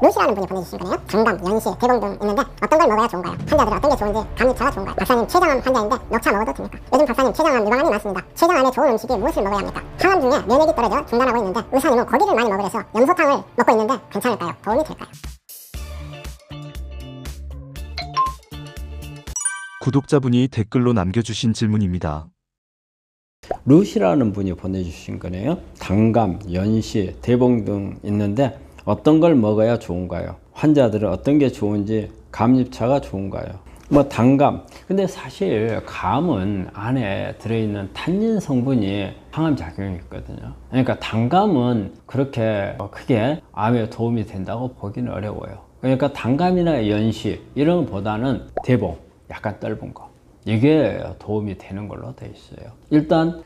루시라는 분이 보내주신 거네요. 장감, 연시, 대봉 등 있는데 어떤 걸 먹어야 좋은가요? 환자들은 어떤 게 좋은지 감립차가 좋은가요? 박사님, 췌장암 환자인데 녹차 먹어도 됩니까? 요즘 박사님 췌장암 유방암이 많습니다. 췌장암에 좋은 음식이 무엇을 먹어야 합니까? 항암 중에 면역이 떨어져 중단하고 있는데 의사님은 고기를 많이 먹으래서 염소탕을 먹고 있는데 괜찮을까요? 도움이 될까요? 구독자분이 댓글로 남겨주신 질문입니다. 루시라는 분이 보내주신 거네요. 당감, 연시, 대봉 등 있는데 어떤 걸 먹어야 좋은가요? 환자들은 어떤 게 좋은지, 감립차가 좋은가요? 뭐 당감, 근데 사실 감은 안에 들어있는 탄닌 성분이 항암 작용이 있거든요. 그러니까 당감은 그렇게 크게 암에 도움이 된다고 보기는 어려워요. 그러니까 당감이나 연시 이런 것보다는 대봉, 약간 떫은 거, 이게 도움이 되는 걸로 돼 있어요. 일단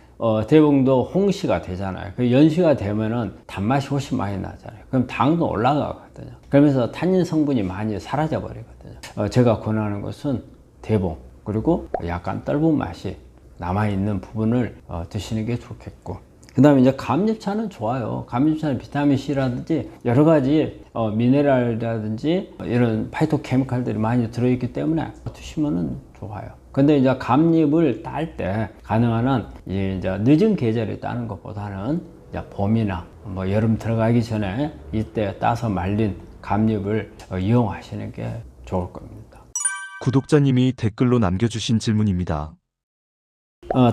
대봉도 홍시가 되잖아요. 그 연시가 되면은 단맛이 훨씬 많이 나잖아요. 그럼 당도 올라가거든요. 그러면서 탄닌 성분이 많이 사라져 버리거든요. 제가 권하는 것은 대봉, 그리고 약간 떫은 맛이 남아있는 부분을 드시는 게 좋겠고, 그 다음에 이제 감립차는 좋아요. 감립차는 비타민C라든지 여러 가지 미네랄이라든지 이런 파이토케미칼들이 많이 들어있기 때문에 드시면은 좋아요. 근데 이제 감립을 딸 때 가능한 한 이제 늦은 계절에 따는 것보다는 이제 봄이나 뭐 여름 들어가기 전에 이때 따서 말린 감립을 이용하시는 게 좋을 겁니다. 구독자님이 댓글로 남겨주신 질문입니다.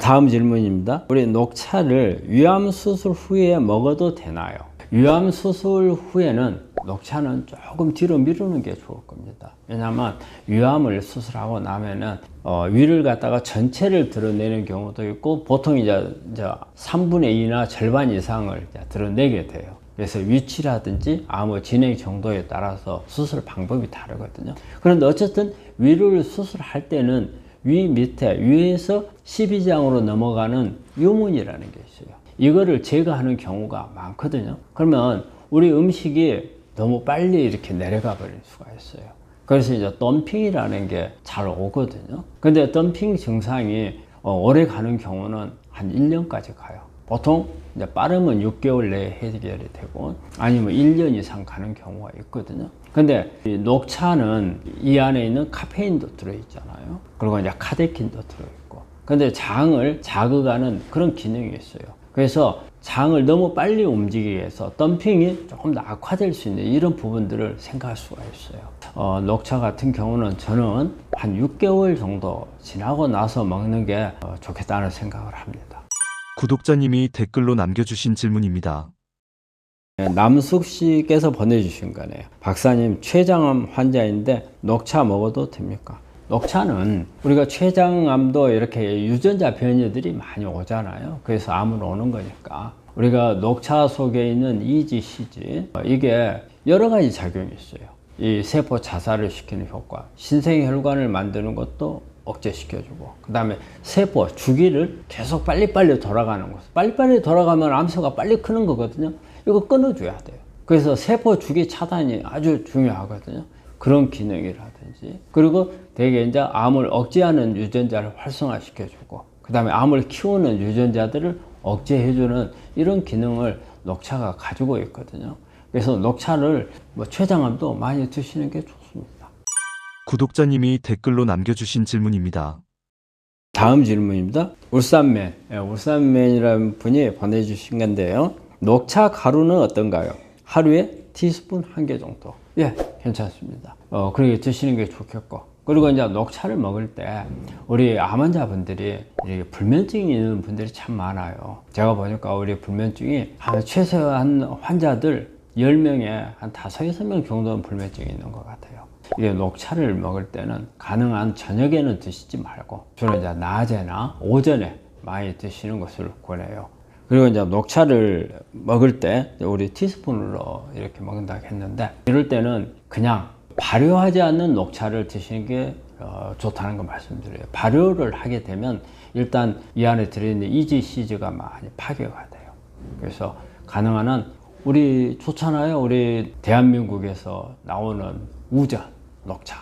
다음 질문입니다. 우리 녹차를 위암 수술 후에 먹어도 되나요? 위암 수술 후에는 녹차는 조금 뒤로 미루는 게 좋을 겁니다. 왜냐하면 위암을 수술하고 나면은 위를 갖다가 전체를 드러내는 경우도 있고, 보통 이제 3분의 2나 절반 이상을 드러내게 돼요. 그래서 위치라든지 암의 진행 정도에 따라서 수술 방법이 다르거든요. 그런데 어쨌든 위를 수술할 때는 위 밑에, 위에서 12장으로 넘어가는 유문이라는 게 있어요. 이거를 제거하는 경우가 많거든요. 그러면 우리 음식이 너무 빨리 이렇게 내려가 버릴 수가 있어요. 그래서 이제 덤핑이라는 게 잘 오거든요. 근데 덤핑 증상이 오래 가는 경우는 한 1년까지 가요. 보통 이제 빠르면 6개월 내에 해결이 되고, 아니면 1년 이상 가는 경우가 있거든요. 근데 이 녹차는 이 안에 있는 카페인도 들어있잖아요. 그리고 이제 카테킨도 들어있고, 근데 장을 자극하는 그런 기능이 있어요. 그래서 장을 너무 빨리 움직이게 해서 덤핑이 조금 더 악화될 수 있는 이런 부분들을 생각할 수가 있어요. 녹차 같은 경우는 저는 한 6개월 정도 지나고 나서 먹는 게 좋겠다는 생각을 합니다. 구독자님이 댓글로 남겨주신 질문입니다. 남숙 씨께서 보내주신 거네요. 박사님, 췌장암 환자인데 녹차 먹어도 됩니까? 녹차는 우리가 췌장암도 이렇게 유전자 변이들이 많이 오잖아요. 그래서 암은 오는 거니까 우리가 녹차 속에 있는 EGCG, 이게 여러 가지 작용이 있어요. 이 세포 자살을 시키는 효과, 신생혈관을 만드는 것도 억제시켜주고, 그 다음에 세포 주기를 계속 빨리빨리 돌아가는 것, 빨리빨리 돌아가면 암세가 빨리 크는 거거든요. 이거 끊어줘야 돼요. 그래서 세포 주기 차단이 아주 중요하거든요. 그런 기능이라든지, 그리고 대개 이제 암을 억제하는 유전자를 활성화시켜주고, 그 다음에 암을 키우는 유전자들을 억제해주는 이런 기능을 녹차가 가지고 있거든요. 그래서 녹차를 췌장암도 많이 드시는 게 좋습니다. 구독자님이 댓글로 남겨주신 질문입니다. 다음 질문입니다. 울산맨이라는 분이 보내주신 건데요. 녹차 가루는 어떤가요? 하루에 티스푼 1개 정도. 예, 괜찮습니다. 그렇게 드시는 게 좋겠고, 그리고 이제 녹차를 먹을 때 우리 암 환자분들이 불면증이 있는 분들이 참 많아요. 제가 보니까 우리 불면증이 최소한 환자들 10명에 한 5, 6명 정도는 불면증이 있는 것 같아요. 이게 녹차를 먹을 때는 가능한 저녁에는 드시지 말고 주로 이제 낮에나 오전에 많이 드시는 것을 권해요. 그리고 이제 녹차를 먹을 때 우리 티스푼으로 이렇게 먹는다고 했는데, 이럴 때는 그냥 발효하지 않는 녹차를 드시는 게 좋다는 걸 말씀드려요. 발효를 하게 되면 일단 이 안에 들어있는 EGCG가 많이 파괴가 돼요. 그래서 가능한 한 우리 좋잖아요. 우리 대한민국에서 나오는 우전, 녹차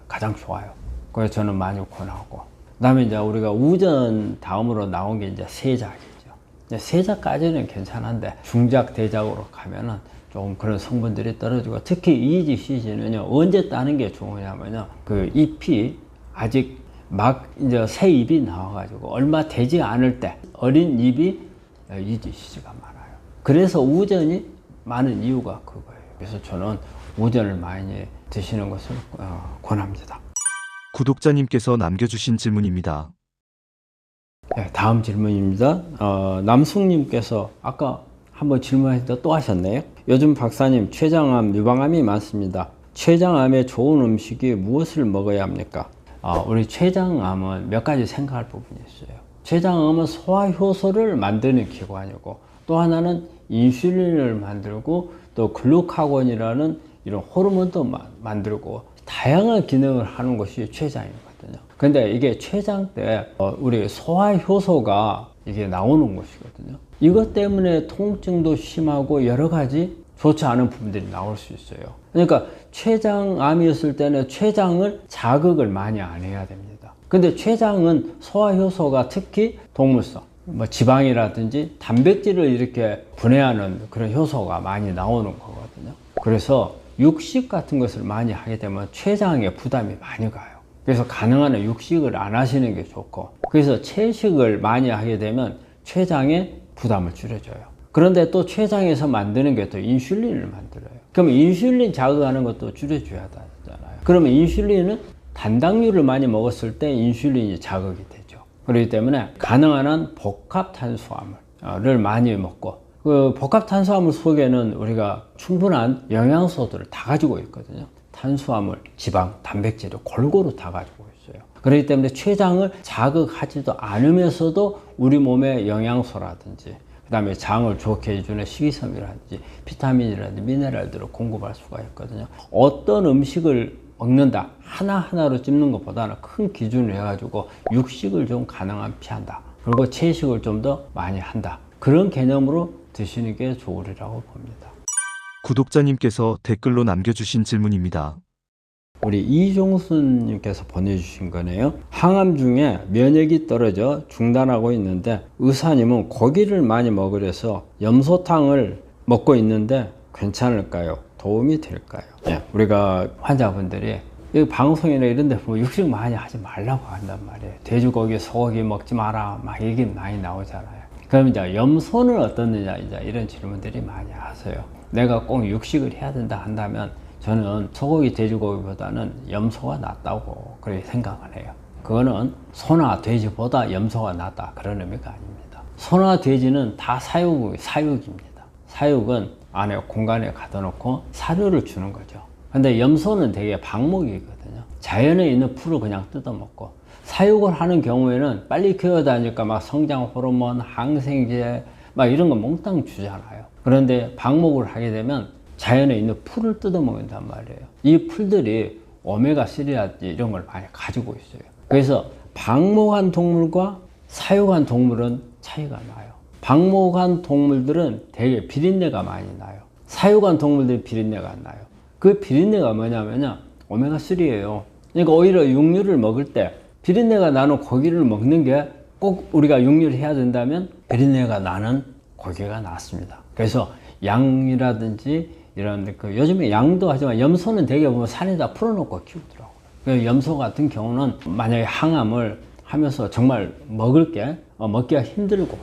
가장 좋아요. 그래서 저는 많이 권하고, 그 다음에 이제 우리가 우전 다음으로 나온 게 이제 세작이죠. 세작까지는 괜찮은데 중작, 대작으로 가면은 조금 그런 성분들이 떨어지고, 특히 EGCG는요 언제 따는 게 좋으냐면요, 그 잎이 아직 막 이제 새 잎이 나와가지고 얼마 되지 않을 때 어린 잎이 EGCG가 많아요. 그래서 우전이 많은 이유가 그거예요. 그래서 저는 우전을 많이 드시는 것을 권합니다. 구독자님께서 남겨주신 질문입니다. 네, 다음 질문입니다. 남숙님께서 아까 한번 질문하셨다 또 하셨네요. 요즘 박사님, 췌장암, 유방암이 많습니다. 췌장암에 좋은 음식이 무엇을 먹어야 합니까? 우리 췌장암은 몇 가지 생각할 부분이 있어요. 췌장암은 소화효소를 만드는 기관이고, 또 하나는 인슐린을 만들고, 또 글루카곤이라는 이런 호르몬도 만들고, 다양한 기능을 하는 것이 췌장이거든요. 근데 이게 췌장 때 우리 소화효소가 이게 나오는 것이거든요. 이것 때문에 통증도 심하고 여러 가지 좋지 않은 부분들이 나올 수 있어요. 그러니까 췌장암이었을 때는 췌장을 자극을 많이 안 해야 됩니다. 근데 췌장은 소화효소가 특히 동물성, 뭐 지방이라든지 단백질을 이렇게 분해하는 그런 효소가 많이 나오는 거거든요. 그래서 육식 같은 것을 많이 하게 되면 췌장에 부담이 많이 가요. 그래서 가능한 한 육식을 안 하시는 게 좋고, 그래서 채식을 많이 하게 되면 췌장에 부담을 줄여줘요. 그런데 또 췌장에서 만드는 게 또 인슐린을 만들어요. 그럼 인슐린 자극하는 것도 줄여줘야 되잖아요. 그러면 인슐린은 단당류를 많이 먹었을 때 인슐린이 자극이 되죠. 그렇기 때문에 가능한 한 복합 탄수화물을 많이 먹고, 그 복합 탄수화물 속에는 우리가 충분한 영양소들을 다 가지고 있거든요. 탄수화물, 지방, 단백질을 골고루 다 가지고 있어요. 그렇기 때문에 췌장을 자극하지도 않으면서도 우리 몸에 영양소라든지, 그 다음에 장을 좋게 해주는 식이섬유라든지 비타민이라든지 미네랄들을 공급할 수가 있거든요. 어떤 음식을 먹는다 하나하나로 찝는 것보다는 큰 기준을 해가지고 육식을 좀 가능한 피한다, 그리고 채식을 좀 더 많이 한다, 그런 개념으로 드시는 게 좋으리라고 봅니다. 구독자님께서 댓글로 남겨주신 질문입니다. 우리 이종순님께서 보내주신 거네요. 항암 중에 면역이 떨어져 중단하고 있는데 의사님은 고기를 많이 먹으래서 염소탕을 먹고 있는데 괜찮을까요? 도움이 될까요? 네, 우리가 환자분들이 여기 방송이나 이런 데 보면 육식 많이 하지 말라고 한단 말이에요. 돼지고기, 소고기 먹지 마라, 막 얘기 많이 나오잖아요. 그럼 이제 염소는 어떻느냐, 이제 이런 질문들이 많이 하세요. 내가 꼭 육식을 해야 된다 한다면 저는 소고기, 돼지고기보다는 염소가 낫다고 그렇게 생각을 해요. 그거는 소나 돼지보다 염소가 낫다, 그런 의미가 아닙니다. 소나 돼지는 다 사육입니다. 사육은 안에 공간에 가둬 놓고 사료를 주는 거죠. 근데 염소는 되게 방목이거든요. 자연에 있는 풀을 그냥 뜯어먹고, 사육을 하는 경우에는 빨리 키워다니까 막 성장 호르몬, 항생제 막 이런 거 몽땅 주잖아요. 그런데 방목을 하게 되면 자연에 있는 풀을 뜯어먹는단 말이에요. 이 풀들이 오메가3라든지 이런 걸 많이 가지고 있어요. 그래서 방목한 동물과 사육한 동물은 차이가 나요. 방목한 동물들은 되게 비린내가 많이 나요. 사육한 동물들은 비린내가 안 나요. 그 비린내가 뭐냐면요, 오메가3예요. 그러니까 오히려 육류를 먹을 때 비린내가 나는 고기를 먹는 게 꼭 우리가 육류를 해야 된다면 비린내가 나는 고기가 낫습니다. 그래서 양이라든지 이런 요즘에 양도 하지만 염소는 되게 보면 산에다 풀어놓고 키우더라고요. 그 염소 같은 경우는 만약에 항암을 하면서 정말 먹기가 힘들고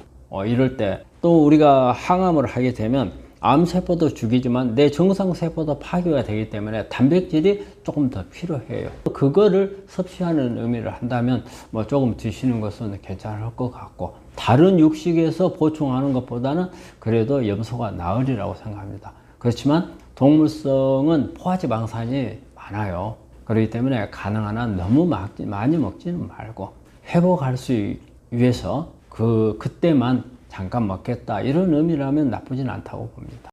이럴 때, 또 우리가 항암을 하게 되면 암세포도 죽이지만 내 정상세포도 파괴가 되기 때문에 단백질이 조금 더 필요해요. 그거를 섭취하는 의미를 한다면 뭐 조금 드시는 것은 괜찮을 것 같고, 다른 육식에서 보충하는 것보다는 그래도 염소가 나으리라고 생각합니다. 그렇지만 동물성은 포화지방산이 많아요. 그렇기 때문에 가능한 한 너무 많이 먹지는 말고 회복할 수 위해서 그때만 잠깐 먹겠다, 이런 의미라면 나쁘진 않다고 봅니다.